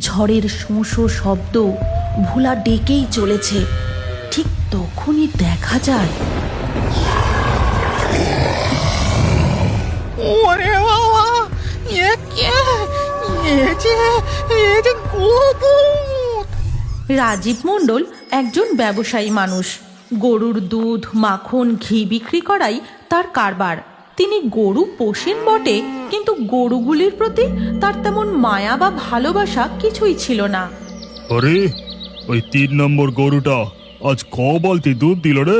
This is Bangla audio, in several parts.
ঝড়ের শোঁ শোঁ শব্দ ভোলা ডেকেই চলেছে। ঠিক তখনই দেখা যায়, ওরে বাবা, এ কে? এ যে গোবুত। রাজীব মণ্ডল একজন ব্যবসায়ী মানুষ। গরুর দুধ, মাখন, ঘি বিক্রি করাই তার কারবার। তিনি গরু পোষেন বটে, কিন্তু গরুগুলির প্রতি তার তেমন মায়া বা ভালোবাসা কিছুই ছিল না। আরে, ওই 3 নম্বর গরুটা আজ ক বালতি দুধ দিল রে?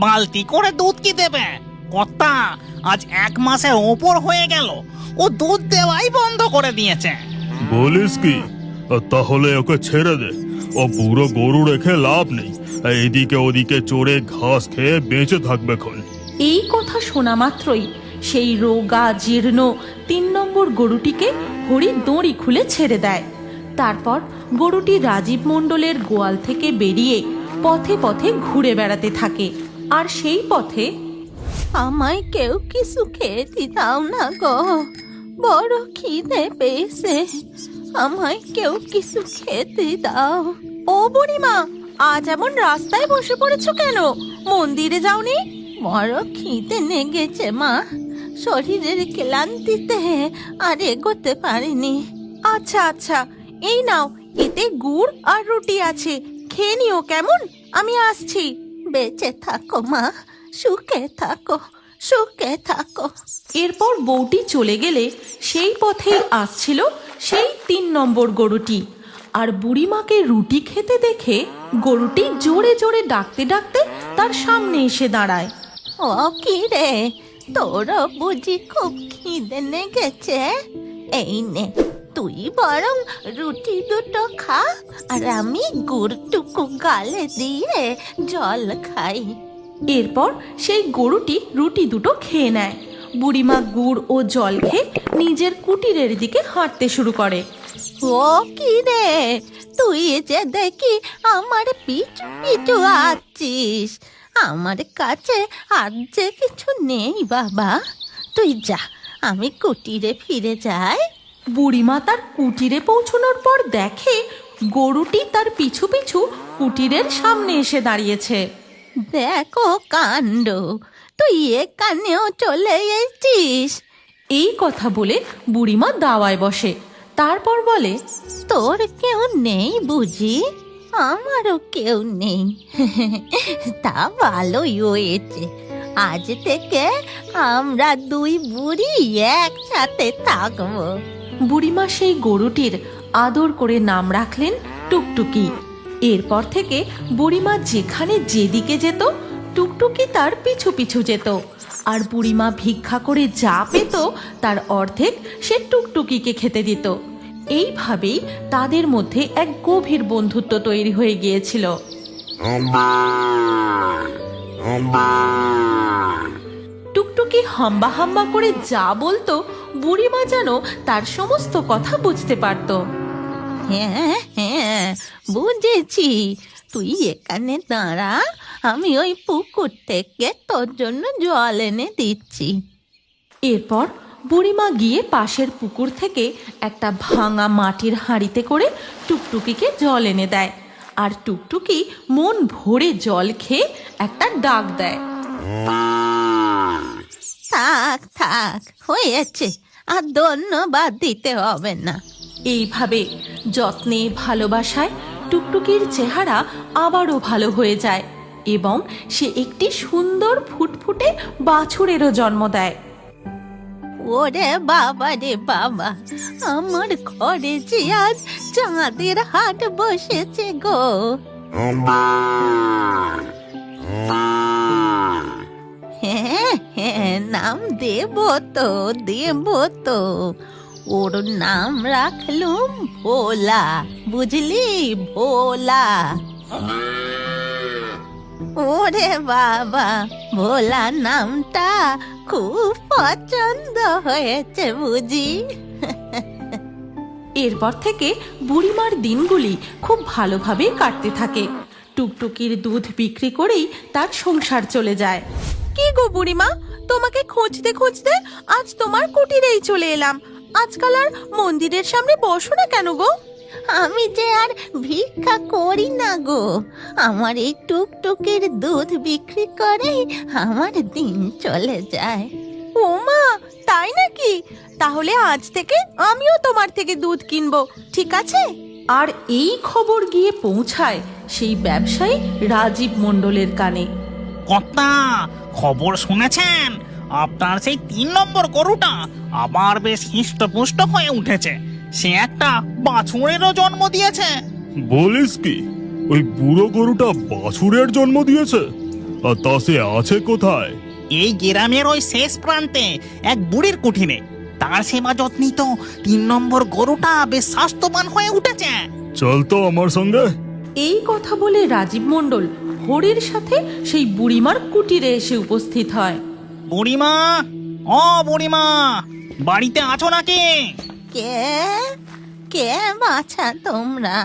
বালতি করে দুধ কি দেবে কর্তা? আজ 1 মাসের ওপর হয়ে গেল ও দুধ দেওয়াই বন্ধ করে দিয়েছে। বলিস কি? তাহলে ওকে ছেড়ে দে। ও বুড়ো গরু রেখে লাভ নেই। এইদিকে ওদিকে চড়ে ঘাস খেয়ে বেঁচে থাকবে খন। এই কথা শোনা মাত্রই সেই রোগা জীর্ণ 3 নম্বর গরুটিকে হরি দড়ি খুলে ছেড়ে দেয়। তারপর গরুটি রাজীব মণ্ডলের গোয়াল থেকে বেরিয়ে পথে পথে ঘুরে বেড়াতে থাকে। আর সেই পথে, আমায় কেউ কিছু খেতে দাও না গো, বড় খিদে পেয়েছে, আমায় কেউ কিছু খেতে দাও। ও বুড়িমা, আজ এমন রাস্তায় বসে পড়েছো কেন? মন্দিরে যাওনি? বড় খিদে লেগেছে মা, শরীরের ক্লান্তিতে আর এগোতে পারিনি। আচ্ছা আচ্ছা, এই নাও, এতে গুড় আর রুটি আছে, খেয়ে নিও কেমন? আমি আসছি। বেঁচে থাকো মা, সুখে থাকো, সুখে থাকো। এরপর বউটি চলে গেলে সেই পথেই আসছিল সেই 3 নম্বর গরুটি। আর বুড়িমাকে রুটি খেতে দেখে গরুটি জোরে জোরে ডাকতে ডাকতে তার সামনে এসে দাঁড়ায়। ও কি রে, তোর বুঝি খুব খিদে লেগেছে? এই নে, তুই বরং রুটি দুটো খা, আর আমি গুড়টুকু গালে দিয়ে জল খাই। এরপর সেই গরুটি রুটি দুটো খেয়ে নেয়। বুড়িমা গুড় ও জল খেয়ে নিজের কুটিরের দিকে হাঁটতে শুরু করে। ও কি রে, তুই যে দেখি আমার পিছু পিছু আসছিস। আমার কাছে আর যে কিছু নেই বাবা, তুই যা, আমি কুটিরে ফিরে যাই। বুড়িমা তার কুটিরে পৌঁছানোর পর দেখে গরুটি তার পিছু পিছু কুটিরের সামনে এসে দাঁড়িয়েছে। দেখো কাণ্ড, তুই এখানেও চলে এসেছিস। এই কথা বলে বুড়িমা দাওয়ায় বসে। তারপর বলে, তোর কেউ নেই বুঝি? আমারও কেউ নেই। তা ভালোই হয়েছে, আজ থেকে আমরা 2 বুড়ি একসাথে থাকবো। বুড়িমা সেই গরুটির আদর করে নাম রাখলেন টুকটুকি। এরপর থেকে বুড়িমা যেখানে যেদিকে যেত, টুকটুকি তার পিছু পিছু যেত। আর বুড়িমা ভিক্ষা করে যা পেত তার অর্ধেক সে টুকটুকিকে খেতে দিত। এইভাবেই তাদের মধ্যে এক গভীর বন্ধুত্ব তৈরি হয়ে গিয়েছিল। টুকটুকি হাম্বা হাম্বা করে যা বলতো, বুড়িমা যেন তার সমস্ত কথা বুঝতে পারত। হ্যাঁ হ্যাঁ, বুঝেছি, তুই এখানে দাঁড়া, আমি ওই পুকুর থেকে তোর জন্য জল এনে দিচ্ছি। এরপর বুড়িমা গিয়ে পাশের পুকুর থেকে একটা ভাঙা মাটির হাঁড়িতে করে টুকটুকিকে জল এনে দেয়। আর টুকটুকি মন ভরে জল খেয়ে একটা ডাক দেয়। থাক থাক, হয়েছে, আর ধন্যবাদ দিতে হবে না। এইভাবে যত্নে ভালোবাসায় টুকটুকির চেহারা আবারও ভালো হয়ে যায় এবং সে একটি সুন্দর ফুটফুটে বাছুরেরও জন্ম দেয়। ওরে বাবা রে বাবা, আমার ঘরে যে আজ চাঁদের হাট বসেছে গো। হ্যাঁ হ্যাঁ, নাম দেব তো, দেব তো। ওর নাম রাখলুম ভোলা, বুঝলি, ভোলা। ওরে বাবা, ভোলা নামটা খুব পছন্দ হয়েছে বুঝি। এরপর থেকে বুড়িমার দিনগুলি খুব ভালোভাবে কাটতে থাকে। টুকটুকির দুধ বিক্রি করেই তার সংসার চলে যায়। কি গো বুড়িমা, তোমাকে খুঁজতে খুঁজতে আজ তোমার কুটিরেই চলে এলাম। আজকাল আর মন্দিরের সামনে বসো না কেন গো? আমি যে আর ভিক্ষা করি না গো, আমার এই টুকটুকির দুধ বিক্রি করে আমার দিন চলে যায়। ওমা, তাই নাকি? তাহলে আজ থেকে আমিও তোমার থেকে দুধ কিনবো, ঠিক আছে? আর এই খবর গিয়ে পৌঁছায় সেই ব্যবসায়ী রাজীব মণ্ডলের কানে। কর্তা, খবর শুনেছেন? আপনার সেই 3 নম্বর গরুটা আবার বেশ হৃষ্টপুষ্ট হয়ে উঠেছে। সে একটা বাছুরেরও জন্ম দিয়েছে। বলিস কি? ওই বুড়ো গরুটা বাছুরের জন্ম দিয়েছে? আর তা সে আছে কোথায়? এই গ্রামের ওই শেষ প্রান্তে এক বুড়ির কুঠিরে। তার সেবা যত্নই তো 3 নম্বর গরুটা বেশ স্বাস্থ্যবান হয়ে উঠেছে। চল তো আমার সঙ্গে। এই কথা বলে রাজীব মণ্ডল হরির সাথে সেই বুড়িমার কুটিরে এসে উপস্থিত হয়। বুড়িমা, ও বুড়িমা, বাড়িতে আছো নাকি? কে কে বাছা তোমরা?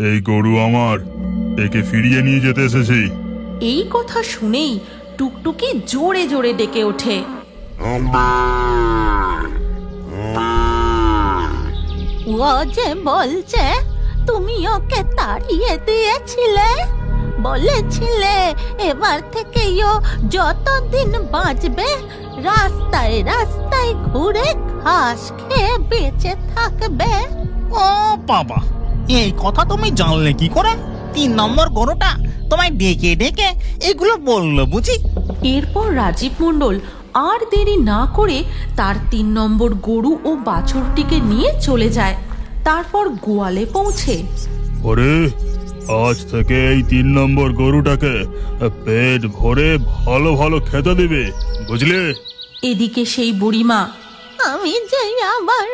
এই গরু আমার, একে ফিরিয়ে নিয়ে যেতে এসেছি। এই কথা শুনেই টুকটুকি জোরে জোরে ডেকে ওঠে। ও যে বলছে তুমি ওকে তাড়িয়ে দিয়েছিলে, বলেছিলে এবার থেকে ও যতদিন বাঁচবে রাস্তায় রাস্তায় ঘুরে ঘাস খেয়ে বেঁচে থাকবে। ও বাবা, এই কথা তুমি জানলে কি করে? 3 নম্বর গরুটা তোমায় ডেকে ডেকে এগুলো বললো বুঝি? এরপর রাজীব মণ্ডল আর দেরি না করে তার 3 নম্বর গরু ও বাছুরটিকে নিয়ে চলে যায়। তারপর গোয়ালে পৌঁছে ওরে, আজ থেকে এই 3 নম্বর গরুটাকে পেট ভরে ভালো ভালো খেতে দিবে, বুঝলে? এদিকে সেই বুড়িমা, আমি যে আবার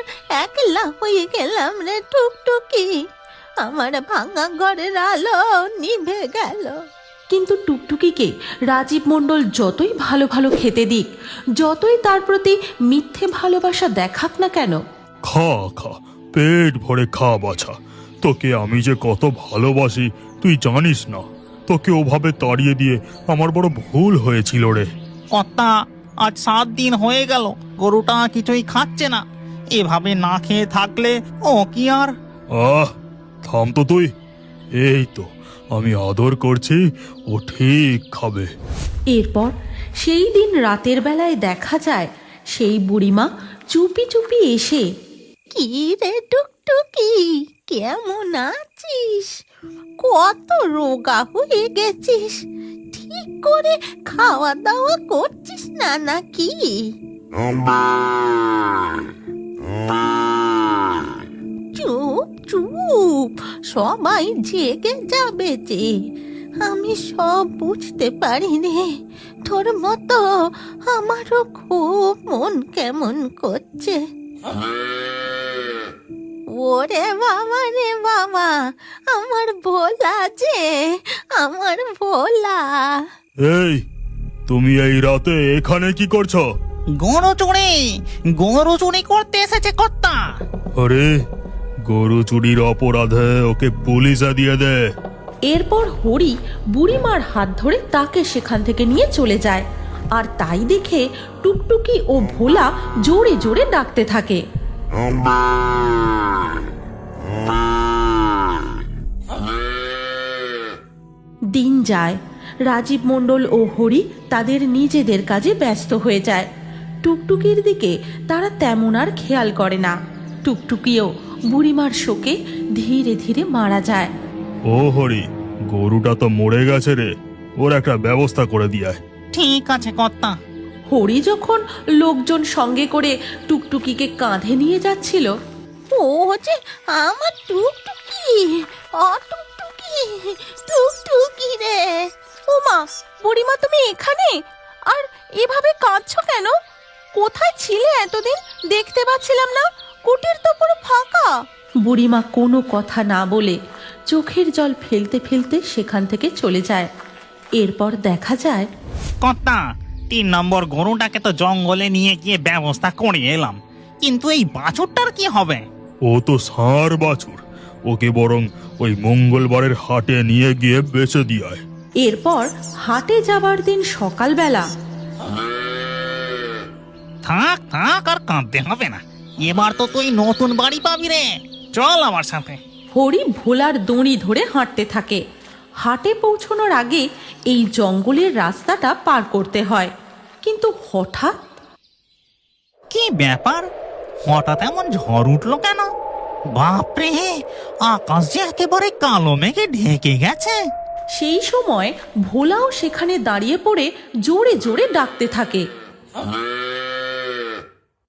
একলা হয়ে গেলাম রে টুকটুকি, আমার ভাঙা ঘরের আলো নিভে গেল। কিন্তু টুকটুকিকে রাজীব মণ্ডল যতই ভালো ভালো খেতে দিক, যতই তার প্রতি মিথ্যে ভালোবাসা দেখাক না কেন, খা খা, পেট ভরে খা বাছা। তোকে আমি যে কত ভালোবাসি তুই জানিস না। তোকে ওভাবে তাড়িয়ে দিয়ে আমার বড় ভুল হয়েছিল রে। কর্তা, আজ 7 দিন হয়ে গেল গরুটা কিছুই খাচ্ছে না। এভাবে না খেয়ে থাকলে ও কি আর... আহ, থাম তো তুই। এই তো আমি আদর করছি, ও ঠিক খাবে। এরপর সেই দিন রাতের বেলায় দেখা যায় সেই বুড়িমা চুপি চুপি এসে, কি রে টুকটুকি, কেমন আছিস? কত রোগা হয়ে গেছিস, ঠিক করে খাওয়া দাওয়া করছিস না নাকি? চুপ চুপ, সবাই জেগে যাবে যে। আমি সব বুঝতে পারি রে, তোর মতো আমারও খুব মন কেমন করছে। ওরে বাবা রে বাবা, আমার ভোলা যে, আমার ভোলা। এই, তুমি এই রাতে এখানে কি করছো? গরু চুরি করতে এসেছে কর্তা। আরে, গরু চুরির অপরাধে ওকে পুলিশে দিয়ে দে। এরপর হরি বুড়িমার হাত ধরে তাকে সেখান থেকে নিয়ে চলে যায়। আর তাই দেখে টুকটুকি ও ভোলা জোরে জোরে ডাকতে থাকে। দিন যায়, রাজীব মণ্ডল ও হরি তাদের নিজেদের কাজে ব্যস্ত হয়ে যায়। টুকটুকির দিকে তারা তেমন আর খেয়াল করে না। টুকটুকিও বুড়িমার শোকে ধীরে ধীরে মারা যায়। ও হরি, গরুটা তো মরে গেছে রে, ওর একটা ব্যবস্থা করে দিয়ে। ঠিক আছে কর্তা। হরি যখন লোকজন সঙ্গে করে টুকটুকিকে কাঁধে নিয়ে যাচ্ছিল, ও যে আমার টুকটুকি, ও টুকটুকি, টুকটুকি রে। ওমা, বুড়িমা তুমি এখানে? আর এভাবে কাঁদছো কেন? কোথায় ছিলে এতদিন? দেখতে পাচ্ছিলাম না, কুটির তো পুরো ফাঁকা। বুড়িমা কোনো কথা না বলে চোখের জল ফেলতে ফেলতে সেখান থেকে চলে যায়। এরপর দেখা যায়, কর্তা, 3 নম্বর গরুটাকে তো জঙ্গলে নিয়ে গিয়ে ব্যবস্থা করে এলাম, কিন্তু এই বাছুরটার কি হবে? ও তো ষাঁড় বাছুর, ওকে বরং ওই মঙ্গলবারের হাটে নিয়ে গিয়ে বেচে দিয়ে। এরপর হাটে যাবার দিন সকালবেলা, থাক থাক, আর কাঁদতে হবে না। এবার তো তুই নতুন বাড়ি পাবি রে, চল আমার সাথে। হরি ভোলার দড়ি ধরে হাঁটতে থাকে। হাটে পৌঁছানোর আগে এই জঙ্গলের রাস্তাটা পার করতে হয়, কিন্তু হঠাৎ কি ব্যাপার, হঠাৎ এমন ঝড় উঠলো কেন? বাপরে, আকাশ যে একেবারে কালো মেঘে ঢেকে গেছে। সেই সময় ভোলাও সেখানে দাঁড়িয়ে পড়ে জোরে জোরে ডাকতে থাকে।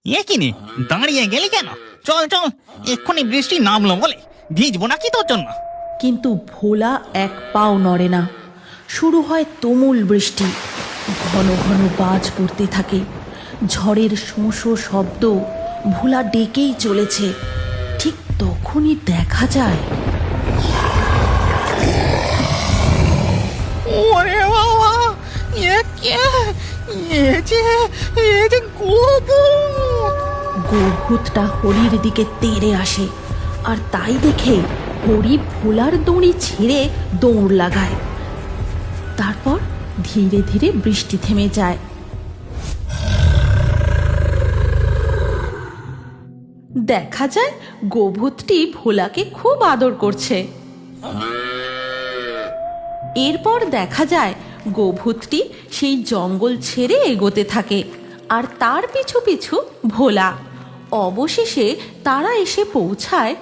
এ কি নে, দাঁড়িয়ে গেলি কেন? চল চল, এক্ষুনি বৃষ্টি নামলো বলে ভিজবো নাকি তোর জন্য? কিন্তু ভোলা এক পাও নড়ে না। শুরু হয় তুমুল বৃষ্টি, ঘন ঘন বাজ পড়তে থাকে। ঝড়ের শোঁ শোঁ শব্দ ভোলা ডেকেই চলেছে। ঠিক তখনই দেখা যায় ওরে বাবা, এ কে? এ যে গোবুত। গোভূতটা হরির দিকে তেড়ে আসে, আর তাই দেখে হরি ভোলার দড়ি ছেড়ে দৌড় লাগায়। তারপর ধীরে ধীরে বৃষ্টি থেমে যায়। দেখা যায় গোভূতটি ভোলাকে খুব আদর করছে। এরপর দেখা যায় গোভূতটি সেই জঙ্গল ছেড়ে এগোতে থাকে, আর তার পিছু পিছু ভোলা। অবশেষে তারা এসে পৌঁছায়।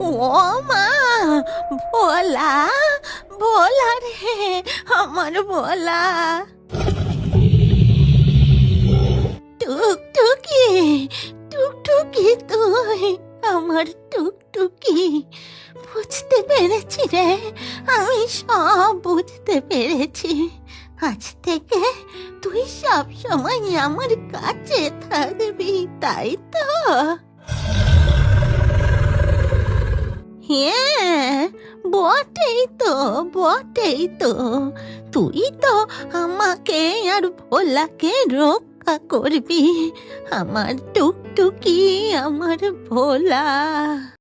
ও মা, ভোলা, ভোলা রে, আমার ভোলা। টুকটুকি, টুকটুকি তুই, আমার টুকটুকি। বুঝতে পেরেছি রে, আমি সব বুঝতে পেরেছি। আজ থেকে তুই সব সময় আমার কাছে থাকবি, তাই তো? হ্যাঁ, বটেই তো, বটেই তো। তুই তো আমাকে আর ভোলাকে রক্ষা করবি, আমার টুকটুকি, আমার ভোলা।